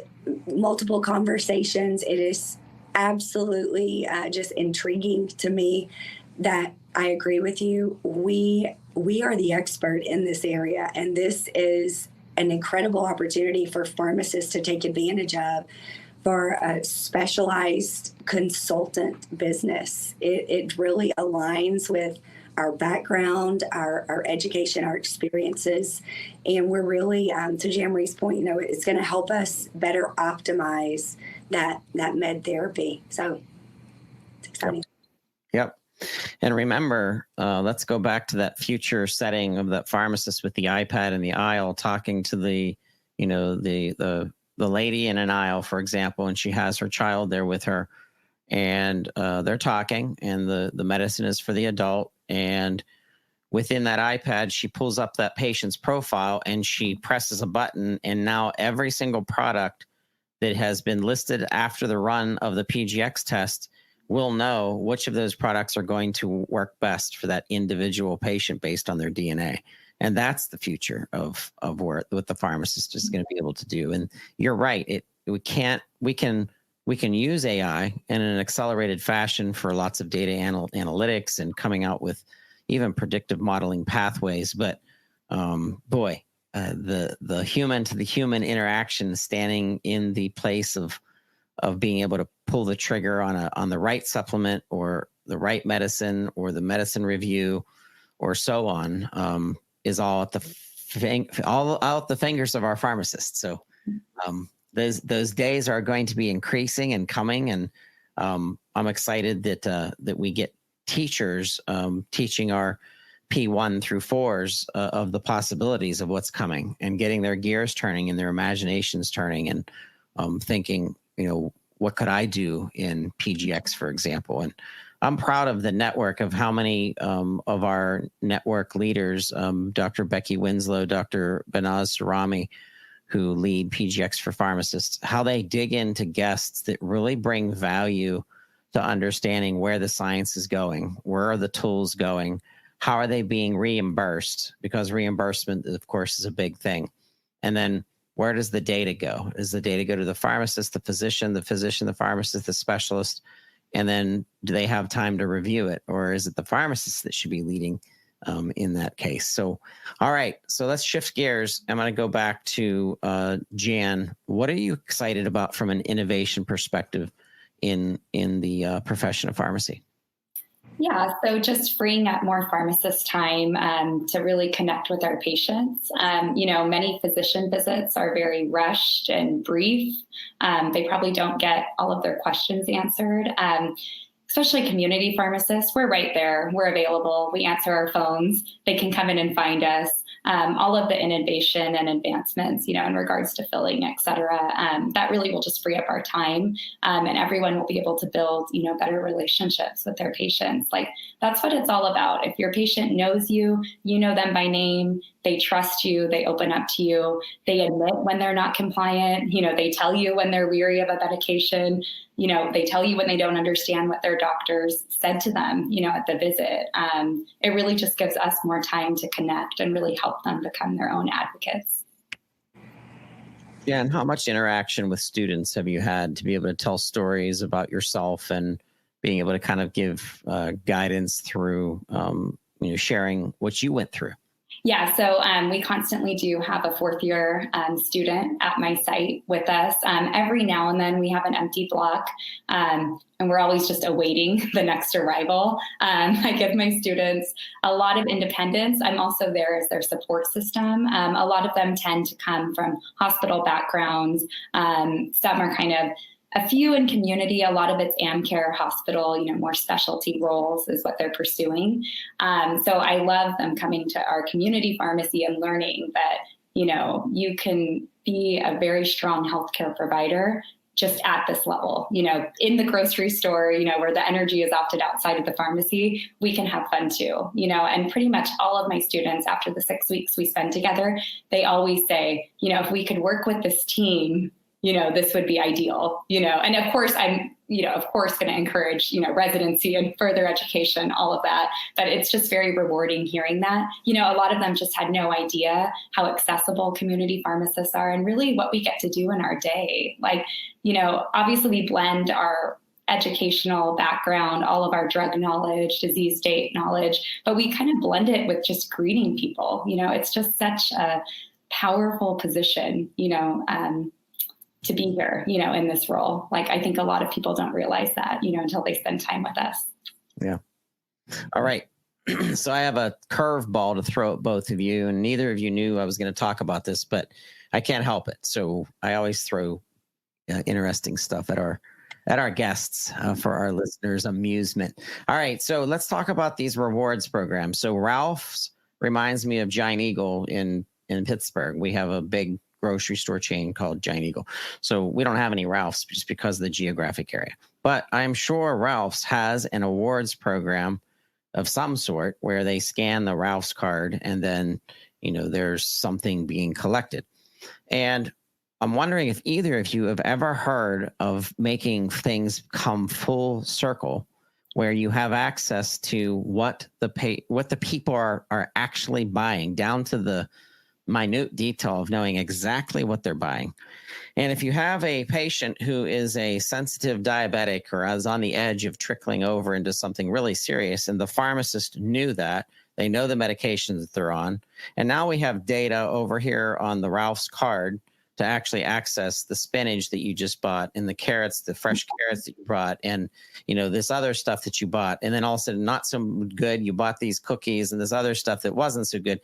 multiple conversations. It is absolutely just intriguing to me that I agree with you. We are the expert in this area, and this is an incredible opportunity for pharmacists to take advantage of for a specialized consultant business. It really aligns with our background, our education, our experiences, and we're really, to Jean-Marie's point, it's going to help us better optimize that med therapy. So it's exciting. Yep. And remember, let's go back to that future setting of that pharmacist with the iPad in the aisle talking to the lady in an aisle, for example, and she has her child there with her, and they're talking, and the medicine is for the adult. And within that iPad, she pulls up that patient's profile and she presses a button, and now every single product that has been listed after the run of the PGX test will know which of those products are going to work best for that individual patient based on their DNA. And that's the future of what the pharmacist is going to be able to do. And you're right. We can use AI in an accelerated fashion for lots of data analytics and coming out with even predictive modeling pathways. But the human to the human interaction, standing in the place of being able to pull the trigger on the right supplement or the right medicine or the medicine review or so on, is all at the fingers of our pharmacists. So those days are going to be increasing and coming, and I'm excited that we get teachers teaching our P1 through 4s of the possibilities of what's coming, and getting their gears turning and their imaginations turning, and thinking, what could I do in PGX, for example? And I'm proud of the network of how many of our network leaders, Dr. Becky Winslow, Dr. Banaz Sarami, who lead PGX for pharmacists, how they dig into guests that really bring value to understanding where the science is going, where are the tools going, how are they being reimbursed, because reimbursement, of course, is a big thing. And then where does the data go? Does the data go to the pharmacist, the physician, the pharmacist, the specialist? And then do they have time to review it? Or is it the pharmacist that should be leading in that case? So, all right. So let's shift gears. I'm going to go back to Jan. What are you excited about from an innovation perspective in the profession of pharmacy? Yeah, so just freeing up more pharmacist time to really connect with our patients. Many physician visits are very rushed and brief. They probably don't get all of their questions answered. Especially community pharmacists, we're right there. We're available. We answer our phones. They can come in and find us. All of the innovation and advancements, in regards to filling, et cetera, that really will just free up our time, and everyone will be able to build, better relationships with their patients. Like, that's what it's all about. If your patient knows you, you know them by name, they trust you, they open up to you, they admit when they're not compliant, they tell you when they're weary of a medication, they tell you when they don't understand what their doctors said to them, at the visit. It really just gives us more time to connect and really help them become their own advocates. Yeah, and how much interaction with students have you had to be able to tell stories about yourself and being able to kind of give guidance through, sharing what you went through? Yeah, so we constantly do have a fourth year student at my site with us. Every now and then we have an empty block, and we're always just awaiting the next arrival. I give my students a lot of independence. I'm also there as their support system. A lot of them tend to come from hospital backgrounds. Some are kind of a few in community, a lot of it's AmCare hospital, more specialty roles is what they're pursuing. So I love them coming to our community pharmacy and learning that, you can be a very strong healthcare provider just at this level, in the grocery store, where the energy is often outside of the pharmacy, we can have fun too, and pretty much all of my students after the 6 weeks we spend together, they always say, if we could work with this team, this would be ideal, and of course I'm, going to encourage, residency and further education, all of that. But it's just very rewarding hearing that, a lot of them just had no idea how accessible community pharmacists are and really what we get to do in our day. Like, obviously we blend our educational background, all of our drug knowledge, disease state knowledge, but we kind of blend it with just greeting people. It's just such a powerful position, to be here, in this role. Like, I think a lot of people don't realize that, until they spend time with us. Yeah. All right. So I have a curveball to throw at both of you, and neither of you knew I was going to talk about this, but I can't help it. So I always throw interesting stuff at our guests for our listeners' amusement. All right. So let's talk about these rewards programs. So Ralph's reminds me of Giant Eagle in Pittsburgh. We have a big grocery store chain called Giant Eagle. So we don't have any Ralph's just because of the geographic area. But I'm sure Ralph's has an awards program of some sort where they scan the Ralph's card and then, there's something being collected. And I'm wondering if either of you have ever heard of making things come full circle where you have access to what the people are actually buying down to the minute detail of knowing exactly what they're buying. And if you have a patient who is a sensitive diabetic or is on the edge of trickling over into something really serious, and the pharmacist knew that, they know the medications that they're on, and now we have data over here on the Ralph's card to actually access the spinach that you just bought and the carrots, the fresh carrots that you brought, and this other stuff that you bought, and then also not so good, you bought these cookies and this other stuff that wasn't so good.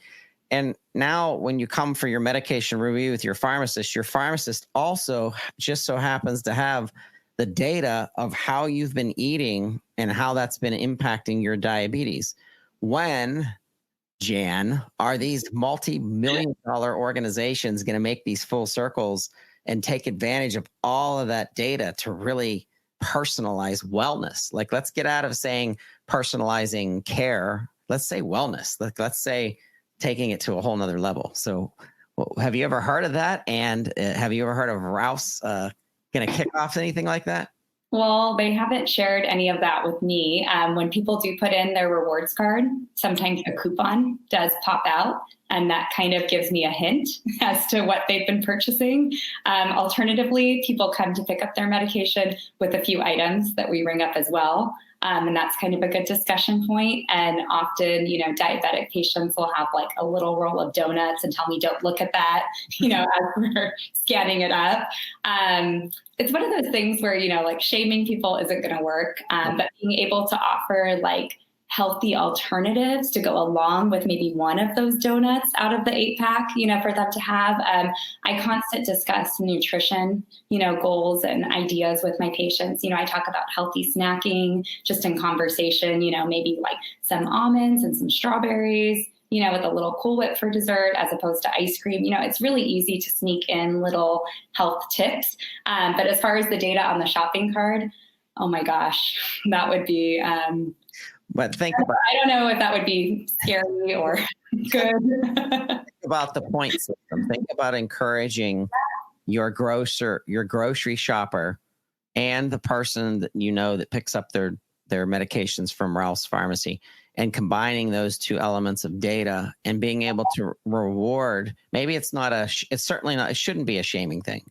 And now when you come for your medication review with your pharmacist also just so happens to have the data of how you've been eating and how that's been impacting your diabetes. When, Jan, are these multi-million-dollar organizations going to make these full circles and take advantage of all of that data to really personalize wellness? Like, let's get out of saying personalizing care. Let's say wellness. Let's say taking it to a whole nother level. So have you ever heard of that? And have you ever heard of Ralph's going to kick off anything like that? Well, they haven't shared any of that with me. When people do put in their rewards card, sometimes a coupon does pop out, and that kind of gives me a hint as to what they've been purchasing. Alternatively, people come to pick up their medication with a few items that we ring up as well. And that's kind of a good discussion point. And often, diabetic patients will have like a little roll of donuts and tell me, don't look at that, as we're scanning it up. It's one of those things where, like shaming people isn't going to work. But being able to offer like healthy alternatives to go along with maybe one of those donuts out of the 8-pack, for them to have. I constantly discuss nutrition, goals and ideas with my patients. I talk about healthy snacking just in conversation, maybe like some almonds and some strawberries, with a little Cool Whip for dessert as opposed to ice cream. It's really easy to sneak in little health tips. But as far as the data on the shopping card, oh my gosh, that would be... But I don't know if that would be scary or good. Think about the point system. Think about encouraging your grocery shopper and the person that that picks up their medications from Ralph's Pharmacy, and combining those two elements of data and being able to reward. Maybe it's not it's certainly not, it shouldn't be a shaming thing.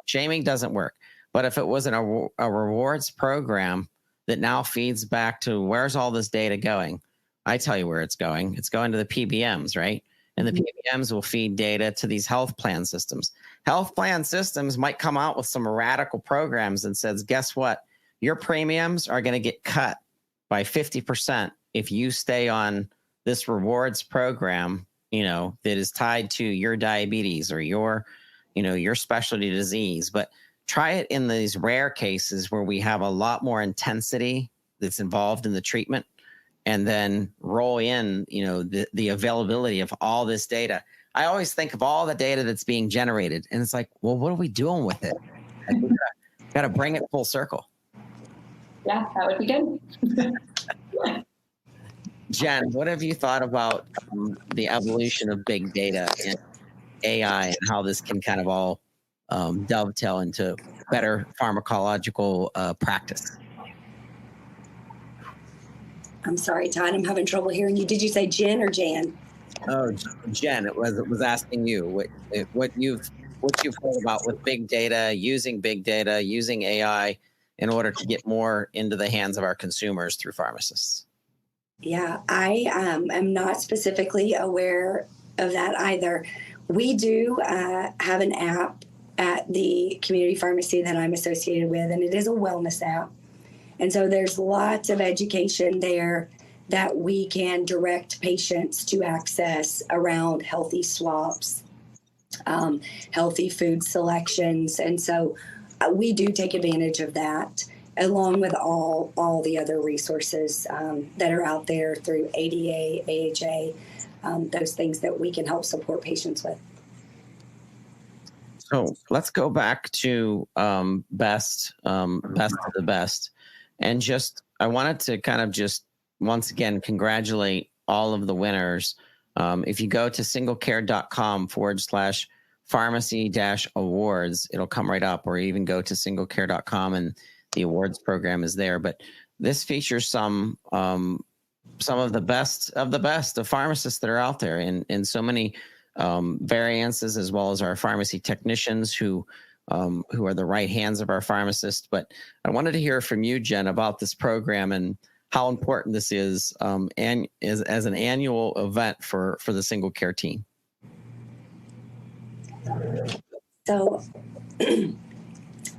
Shaming doesn't work. But if it was a rewards program that now feeds back to where's all this data going? I tell you where it's going. It's going to the PBMs, right? and the PBMs will feed data to these health plan systems. Health plan systems might come out with some radical programs and says, guess what? Your premiums are going to get cut by 50% if you stay on this rewards program, that is tied to your diabetes or your specialty disease. But try it in these rare cases where we have a lot more intensity that's involved in the treatment, and then roll in, the availability of all this data. I always think of all the data that's being generated, and it's like, well, what are we doing with it? We got to bring it full circle. Yeah, that would be good. Jen, what have you thought about the evolution of big data and AI and how this can kind of all dovetail into better pharmacological practice? I'm sorry, Todd, I'm having trouble hearing you. Did you say Jen or Jan? Oh, Jen, it was asking you what you've heard about with big data, using AI in order to get more into the hands of our consumers through pharmacists. Yeah, I am not specifically aware of that either. We do have an app at the community pharmacy that I'm associated with, and it is a wellness app. And so there's lots of education there that we can direct patients to access around healthy swaps, healthy food selections. And so we do take advantage of that, along with all the other resources that are out there through ADA, AHA, those things that we can help support patients with. So let's go back to best of the best. And I wanted to kind of just once again congratulate all of the winners. If you go to singlecare.com/pharmacy-awards, it'll come right up, or even go to singlecare.com and the awards program is there. But this features some of the best of pharmacists that are out there in so many variances, as well as our pharmacy technicians who are the right hands of our pharmacists. But I wanted to hear from you, Jen, about this program and how important this is as an annual event for the SingleCare team. So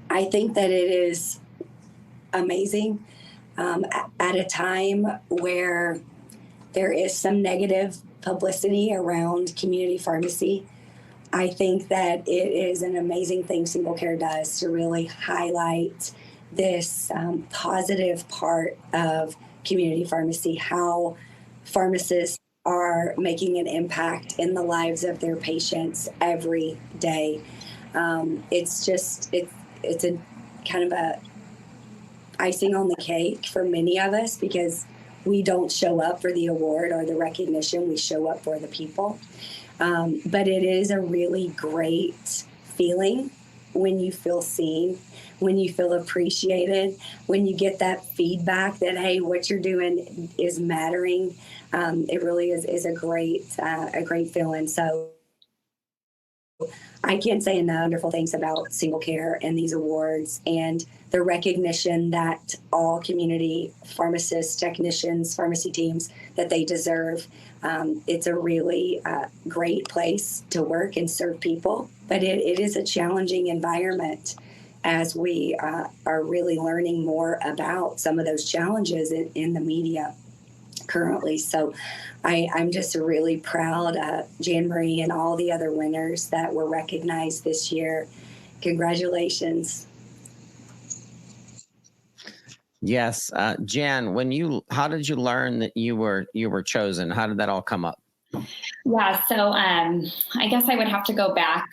I think that it is amazing at a time where there is some negative publicity around community pharmacy. I think that it is an amazing thing SingleCare does to really highlight this positive part of community pharmacy, how pharmacists are making an impact in the lives of their patients every day. It's a kind of a icing on the cake for many of us, because we don't show up for the award or the recognition, we show up for the people. But it is a really great feeling when you feel seen, when you feel appreciated, when you get that feedback that, hey, what you're doing is mattering. It really is a great feeling. So I can't say enough wonderful things about SingleCare and these awards and the recognition that all community pharmacists, technicians, pharmacy teams, that they deserve. It's a really great place to work and serve people, but it is a challenging environment as we are really learning more about some of those challenges in the media currently. So I'm just really proud of Jan Marie and all the other winners that were recognized this year. Congratulations. Yes. Jan, how did you learn that you were chosen? How did that all come up? Yeah, so I guess I would have to go back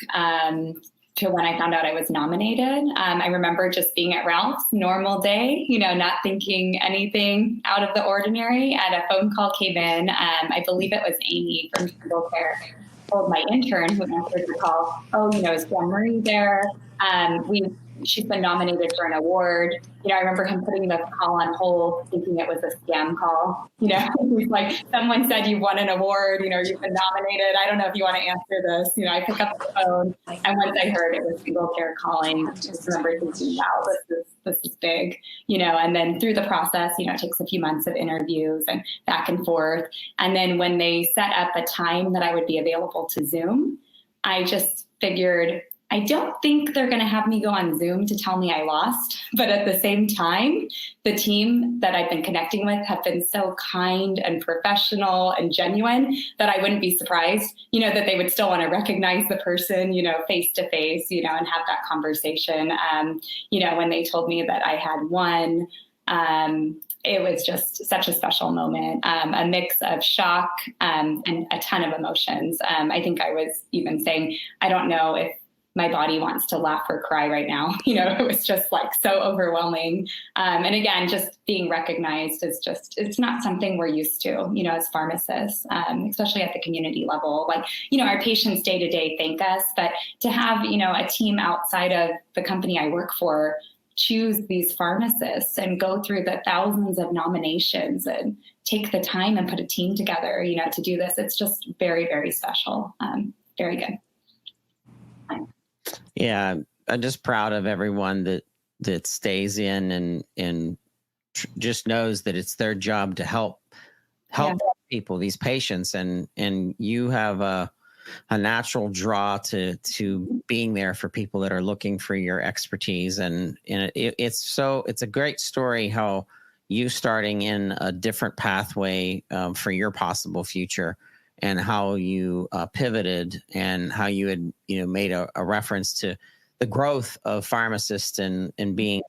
to when I found out I was nominated. I remember just being at Ralph's, normal day, not thinking anything out of the ordinary, and a phone call came in. I believe it was Amy from SingleCare told my intern who answered the call, is Jan Marie there? she's been nominated for an award. You know, I remember him putting the call on hold, thinking it was a scam call. You know, he's like, someone said you won an award, you know, you've been nominated. I don't know if you want to answer this. You know, I pick up the phone, and once I heard it was SingleCare calling, I just remember thinking, wow, this is big, you know. And then through the process, you know, it takes a few months of interviews and back and forth. And then when they set up a time that I would be available to Zoom, I just figured, I don't think they're going to have me go on Zoom to tell me I lost. But at the same time, the team that I've been connecting with have been so kind and professional and genuine that I wouldn't be surprised, you know, that they would still want to recognize the person, you know, face to face, you know, and have that conversation. You know, when they told me that I had won, it was just such a special moment, a mix of shock and a ton of emotions. I think I was even saying, I don't know if my body wants to laugh or cry right now. You know, it was just like so overwhelming. And again, just being recognized is just, it's not something we're used to, you know, as pharmacists, especially at the community level. Like, you know, our patients day to day thank us, but to have, you know, a team outside of the company I work for choose these pharmacists and go through the thousands of nominations and take the time and put a team together, you know, to do this. It's just very, very special. Very good. Yeah, I'm just proud of everyone that stays in and just knows that it's their job to help people, these patients, and you have a natural draw to being there for people that are looking for your expertise, and it's a great story how you starting in a different pathway for your possible future, and how you pivoted, and how you had, you know, made a reference to the growth of Pharmacist and being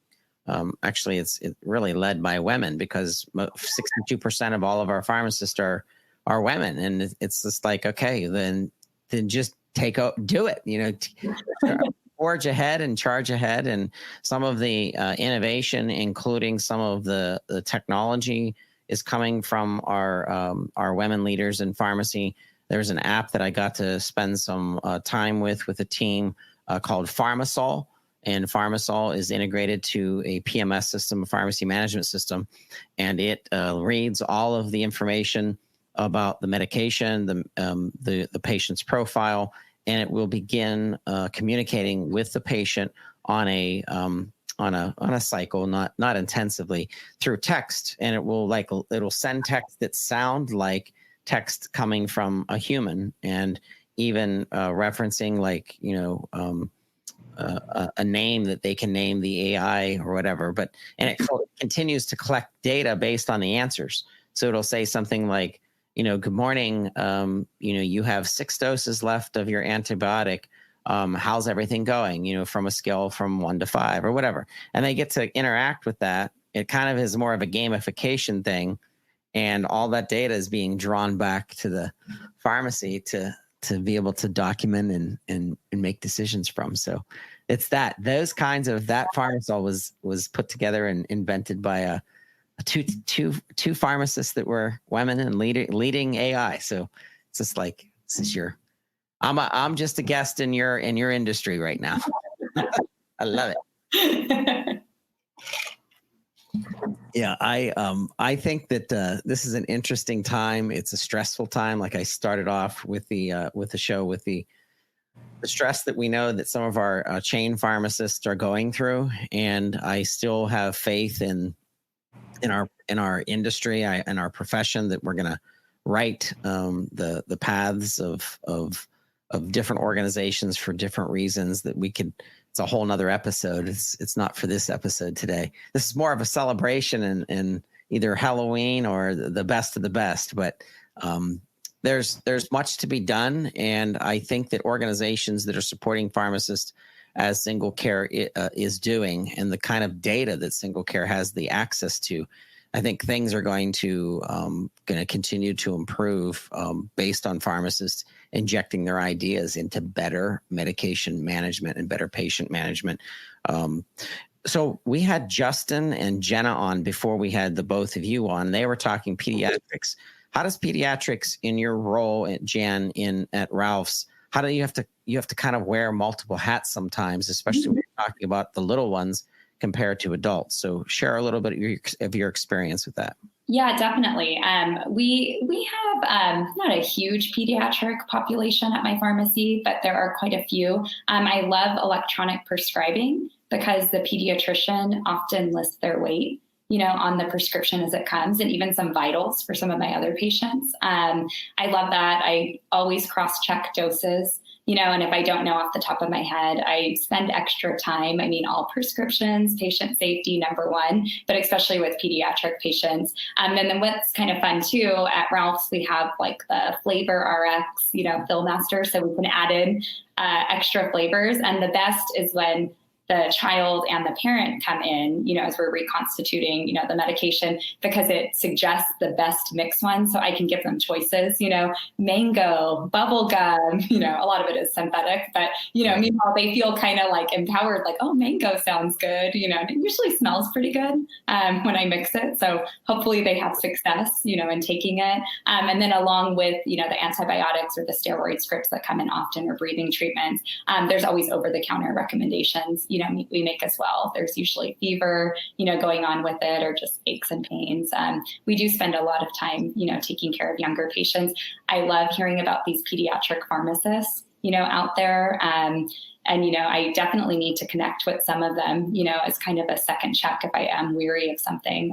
actually it's really led by women, because 62% of all of our pharmacists are women, and it's just like, okay, then just do it, you know, forge ahead and charge ahead. And some of the innovation, including some of the technology, is coming from our women leaders in pharmacy. There's an app that I got to spend some time with a team called Pharmasol, and Pharmasol is integrated to a PMS system, a pharmacy management system, and it reads all of the information about the medication, the patient's profile, and it will begin communicating with the patient on a cycle, not intensively, through text, and it'll send text that sound like text coming from a human, and even referencing, like, you know, a name that they can name the AI or whatever. And it continues to collect data based on the answers. So it'll say something like, you know, good morning, you know, you have 6 doses left of your antibiotic. How's everything going? You know, from a scale from 1 to 5 or whatever. And they get to interact with that. It kind of is more of a gamification thing. And all that data is being drawn back to the pharmacy to be able to document and make decisions from. So it's those kinds of, that Pharmasol was put together and invented by two pharmacists that were women and leading AI. So it's just like, I'm just a guest in your industry right now. I love it. Yeah, I think that this is an interesting time. It's a stressful time. Like I started off with the show with the stress that we know that some of our chain pharmacists are going through, and I still have faith in our industry and our profession that we're going to write the paths of different organizations for different reasons that we could. It's a whole nother episode. It's not for this episode today. This is more of a celebration and either Halloween or the best of the best. But there's much to be done, and I think that organizations that are supporting pharmacists, as SingleCare is doing, and the kind of data that SingleCare has the access to, I think things are going to continue to improve based on pharmacists injecting their ideas into better medication management and better patient management. So we had Justin and Jenna on before we had the both of you on. They were talking pediatrics. How does pediatrics, in your role, Jan, at Ralph's, how do you have to kind of wear multiple hats sometimes, especially when you're talking about the little ones compared to adults. So share a little bit of your experience with that. Yeah, definitely. We have not a huge pediatric population at my pharmacy, but there are quite a few. I love electronic prescribing because the pediatrician often lists their weight, on the prescription as it comes, and even some vitals for some of my other patients. I love that. I always cross-check doses. And if I don't know off the top of my head, I spend extra time. I mean, all prescriptions, patient safety, number one, but especially with pediatric patients. And then what's kind of fun too, at Ralph's, we have like the flavor RX, fill master. So we can add in extra flavors. And the best is when the child and the parent come in, as we're reconstituting, the medication, because it suggests the best mixed one. So I can give them choices, mango, bubble gum, a lot of it is synthetic, but, meanwhile, they feel kind of like empowered, like, oh, mango sounds good. And it usually smells pretty good when I mix it. So hopefully they have success, in taking it. And then along with, the antibiotics or the steroid scripts that come in often, or breathing treatments, there's always over-the-counter recommendations, we make as well. There's usually fever, going on with it, or just aches and pains. We do spend a lot of time, taking care of younger patients. I love hearing about these pediatric pharmacists, out there. And, I definitely need to connect with some of them, as kind of a second check if I am weary of something.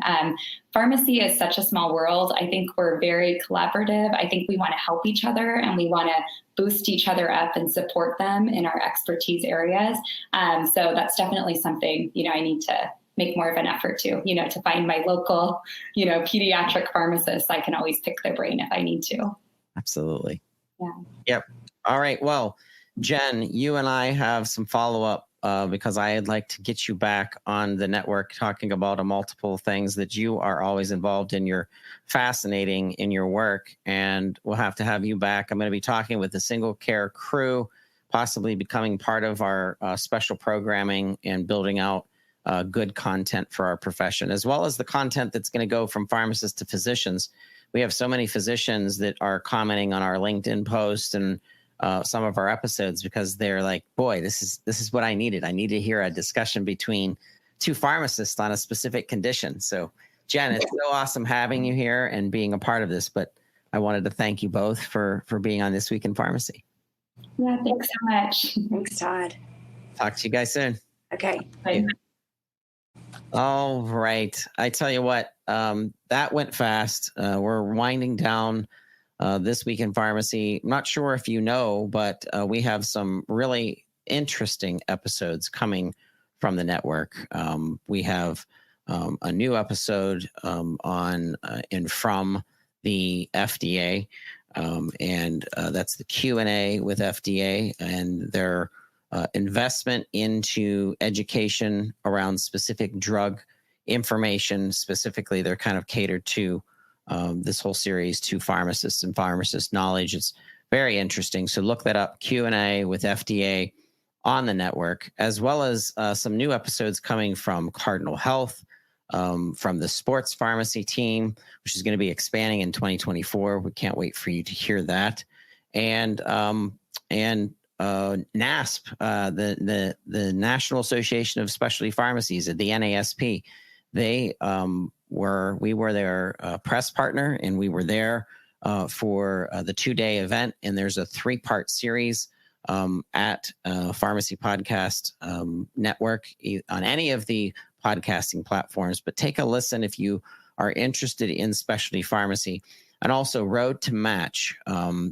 Pharmacy is such a small world. I think we're very collaborative. I think we want to help each other, and we want to boost each other up and support them in our expertise areas. So that's definitely something, I need to make more of an effort to find my local, pediatric pharmacist. I can always pick their brain if I need to. Absolutely. Yeah. Yep. All right. Well, Jen, you and I have some follow-up because I'd like to get you back on the network talking about multiple things that you are always involved in. You're fascinating in your work, and we'll have to have you back. I'm going to be talking with the SingleCare crew, possibly becoming part of our special programming and building out good content for our profession, as well as the content that's going to go from pharmacists to physicians. We have so many physicians that are commenting on our LinkedIn posts and some of our episodes because they're like, boy, this is what I needed. I need to hear a discussion between two pharmacists on a specific condition. So, Jen, it's so awesome having you here and being a part of this, but I wanted to thank you both for being on This Week in Pharmacy. Yeah, thanks so much. Thanks, Todd. Talk to you guys soon. Okay. Bye. All right. I tell you what, that went fast. We're winding down This Week in Pharmacy. I'm not sure if you know, but we have some really interesting episodes coming from the network. We have a new episode on and from the FDA, and that's the Q&A with FDA and their investment into education around specific drug information. Specifically, they're kind of catered to this whole series to pharmacists and pharmacist knowledge. It's very interesting. So look that up, Q&A with FDA on the network, as well as some new episodes coming from Cardinal Health, from the sports pharmacy team, which is going to be expanding in 2024. We can't wait for you to hear that. And NASP, the National Association of Specialty Pharmacies, the NASP, we were their press partner, and we were there for the 2-day event. And there's a 3-part series at Pharmacy Podcast Network on any of the podcasting platforms. But take a listen if you are interested in specialty pharmacy. And also Road to Match.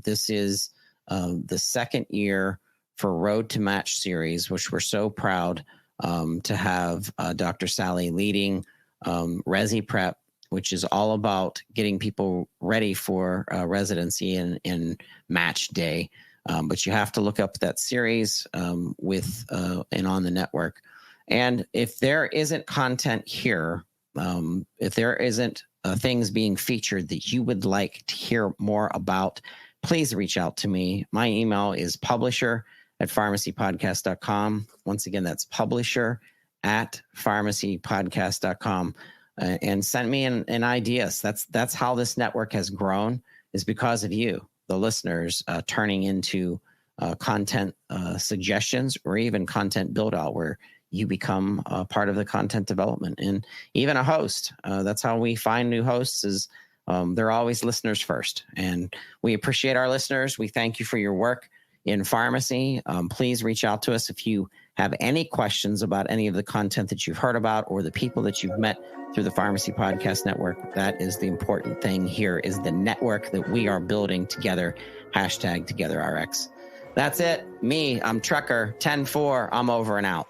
This is the second year for Road to Match series, which we're so proud to have Dr. Sally leading Resi Prep, which is all about getting people ready for residency in Match Day. But you have to look up that series with and on the network. And if there isn't content here, if there isn't things being featured that you would like to hear more about, please reach out to me. My email is publisher@pharmacypodcast.com. Once again, that's publisher@pharmacypodcast.com. And send me an ideas. That's how this network has grown, is because of you, the listeners, turning into content suggestions or even content build out where you become a part of the content development and even a host. That's how we find new hosts is they're always listeners first. And we appreciate our listeners. We thank you for your work in pharmacy. Please reach out to us if you have any questions about any of the content that you've heard about or the people that you've met through the Pharmacy Podcast Network. That is the important thing here is the network that we are building together. Hashtag TogetherRx. That's it. Me, I'm Trucker 10-4. I'm over and out.